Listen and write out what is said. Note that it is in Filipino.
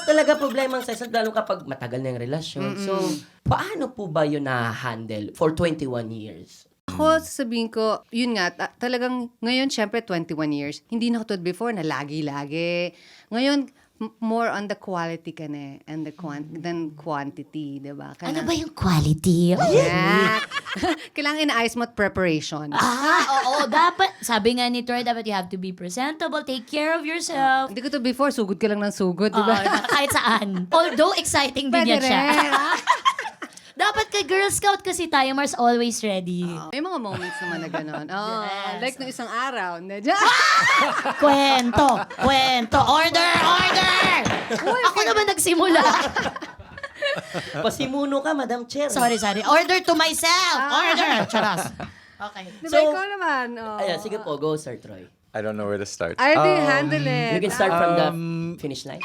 talaga problema ang sex life, lalo kapag matagal na yung relasyon. So, paano po ba yun na-handle for 21 years? Ako, sasabihin ko, yun nga, talagang ngayon, syempre, 21 years. Hindi na katulad before na lagi-lagi. Ngayon, more on the quality ka na and than quantity, di ba? Ano ba yung quality? Yeah. Kailangan inaayos mo at preparation. Oo, dapat. Sabi nga ni Troy, dapat you have to be presentable, take care of yourself. Hindi ko to before, sugod ka lang ng sugod, di ba? Kahit saan. Although exciting din Pwede yan siya. rin. Dapat kay Girl Scout kasi tayo, Mars, always ready. May mga moments naman na gano'n. Oh, Yes. like nung isang araw. Kwento. Order! Ako naman nagsimula. Pasimuno ka, Madam Chair. Sorry. Order to myself. Order. Charas. Okay. Di ba ikaw naman? Oh. Ayan, sige po, go Sir Troy. I don't know where to start. I do handle it. You can start from the finish line.